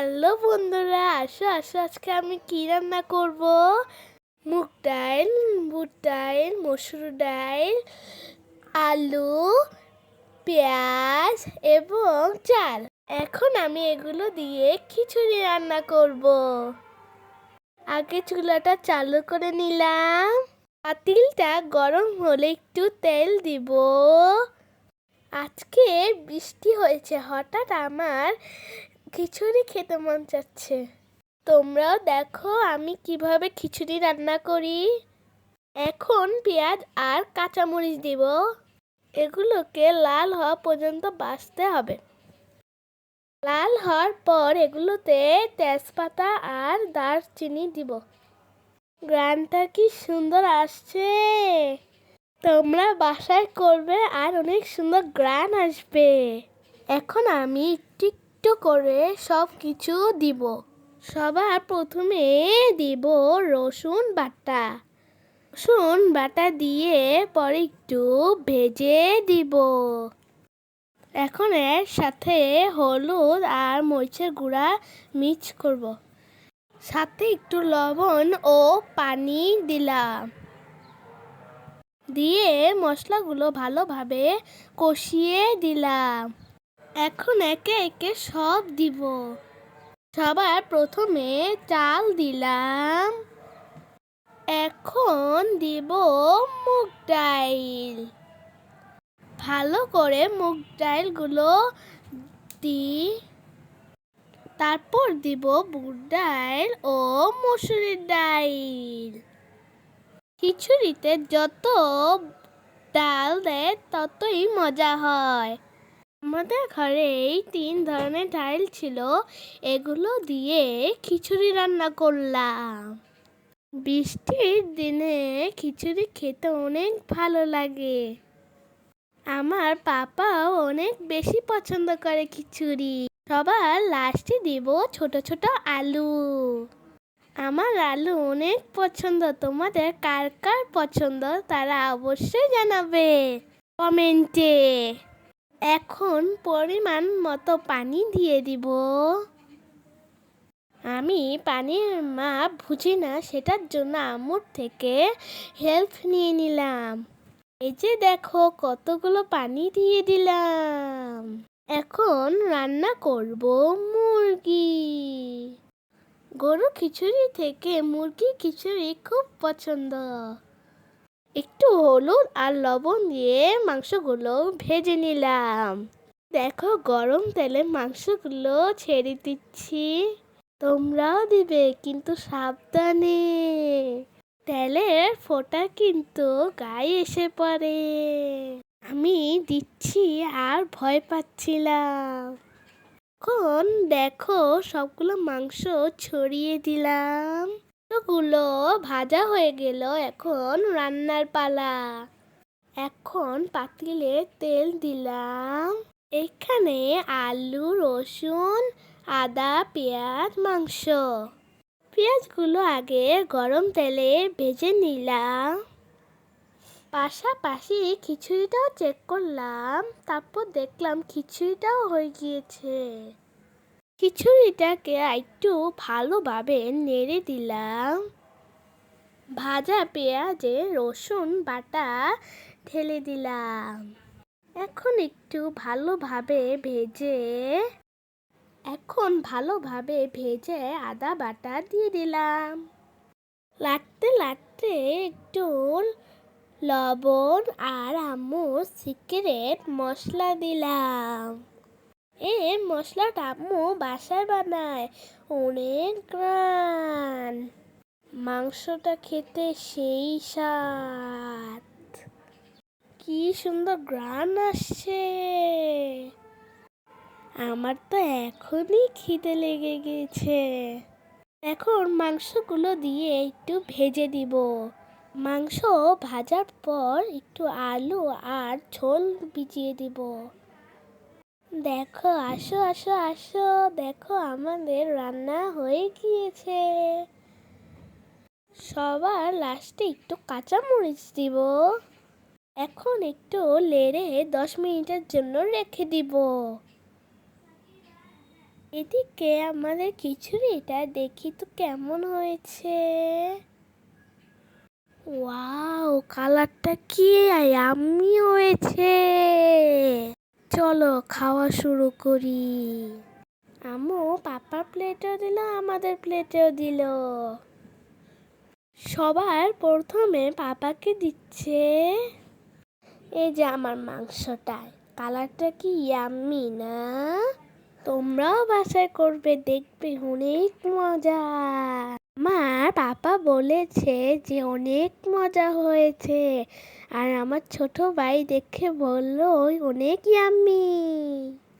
Hello বন্ধুরা, আসো আসো, আজকে আমি কি রান্না করব? মুগ ডাল, বুট ডাল, মসুর ডাল, আলু, পেঁয়াজ এবং চাল। এখন আমি এগুলো দিয়ে খিচুড়ি রান্না করব। আগে চুলাটা চালু করে নিলাম। পাতিলটা গরম হলে একটু তেল দিব। আজকে বৃষ্টি হয়েছে, হঠাৎ আমার খিচুড়ি খেতে মন চাচ্ছে। তোমরাও দেখো আমি কিভাবে খিচুড়ি রান্না করি। এখন পেঁয়াজ আর কাঁচামরিচ দিব। এগুলোকে লাল হওয়া পর্যন্ত ভাজতে হবে। লাল হওয়ার পর এগুলোতে তেজপাতা আর দারচিনি দিব। গ্রানটা কি সুন্দর আসছে! তোমরা বাসায় করবে আর অনেক সুন্দর গ্রান আসবে। এখন আমি একটু করে সব কিছু দিব। সবার প্রথমে দিব রসুন বাটা। রসুন বাটা দিয়ে পরে একটু ভেজে দিব। এখন এর সাথে হলুদ আর মরিচের গুঁড়া মিক্স করব। সাথে একটু লবণ ও পানি দিলাম। দিয়ে মশলাগুলো ভালোভাবে কষিয়ে দিলাম। এখন একে একে সব দিব। সবার প্রথমে চাল দিলাম। এখন দিব মুগ ডাল। ভালো করে মুগ ডালগুলো দিই। তারপর দিব বুট ডাল ও মসুরির ডাল। খিচুড়িতে যত ডাল দেয় ততই মজা হয়। আমাদের ঘরে এই 3 ধরনের ডাল ছিল, এগুলো দিয়ে খিচুড়ি রান্না করলাম। বৃষ্টির দিনে খিচুড়ি খেতে অনেক ভালো লাগে। আমার পাপাও অনেক বেশি পছন্দ করে খিচুড়ি। সবার লাস্টে দিব ছোট ছোট আলু। আমার আলু অনেক পছন্দ। তোমাদের কার কার পছন্দ তারা অবশ্যই জানাবে কমেন্টে। এখন পরিমাণ মতো পানি দিয়ে দিব। আমি পানির মাপ বুঝি না, সেটার জন্য আম্মুর থেকে হেল্প নিয়ে নিলাম। এই যে দেখো কতগুলো পানি দিয়ে দিলাম। এখন রান্না করব মুরগি। গরু খিচুড়ি থেকে মুরগি খিচুড়ি খুব পছন্দ। একটু হলুদ আর লবণ দিয়ে মাংসগুলো ভেজে নিলাম। দেখো গরম তেলে মাংসগুলো ছেড়ে দিচ্ছি। তোমরাও দিবে, কিন্তু সাবধানে। তেলের ফোঁটা কিন্তু গায়ে এসে পড়ে। আমি দিচ্ছি আর ভয় পাচ্ছিলাম। এখন দেখো সবগুলো মাংস ছড়িয়ে দিলাম। গুলো ভাজা হয়ে গেল, এখন রান্নার পালা। এখন পাতিলে তেল দিলাম। এখানে আলু, রসুন, আদা, পেঁয়াজ, মাংস। পেঁয়াজগুলো আগে গরম তেলে ভেজে নিলাম। পাশাপাশি খিচুড়িটাও চেক করলাম। তারপর দেখলাম খিচুড়িটাও হয়ে গিয়েছে। খিচুড়িটাকে একটু ভালোভাবে নেড়ে দিলাম। ভাজা পেঁয়াজে রসুন বাটা ঢেলে দিলাম। এখন একটু ভালোভাবে ভেজে আদা বাটা দিয়ে দিলাম। লাড়তে লাড়তে একটু লবণ আর আম্মুর সিক্রেট মশলা দিলাম। এই মশলাটা আম্মু বাসায় বানায়, অনেক গ্রান। মাংসটা খেতে সেই স্বাদ। কি সুন্দর গ্রান আসছে! আমার তো এখনই খিদে লেগে গেছে। এখন মাংসগুলো দিয়ে একটু ভেজে দিব। মাংস ভাজার পর একটু আলু আর ঝোল ভিজিয়ে দিব। দেখো, আসো আসো আসো, দেখো আমাদের রান্না হয়ে গিয়েছে। সবার লাস্টে একটু কাঁচামরিচ দিব। এখন একটু নেড়ে 10 মিনিটের জন্য রেখে দিব। এদিকে আমাদের খিচুড়িটা দেখি তো কেমন হয়েছে। ওয়াও, কালারটা কি ইয়াম্মি হয়েছে। চলো খাওয়া শুরু করি। আম্মু পাপার প্লেটেও দিল, আমাদের প্লেটেও দিল। সবার প্রথমে পাপাকে দিচ্ছে। এই যে আমার মাংসটা, কালারটা কি ইয়াম্মি না? তোমরাও বাসায় করবে, দেখবে অনেক মজা। আমার পাপা বলেছে যে অনেক মজা হয়েছে, আর আমার ছোট ভাই দেখে বলল অনেক ইয়াম্মি।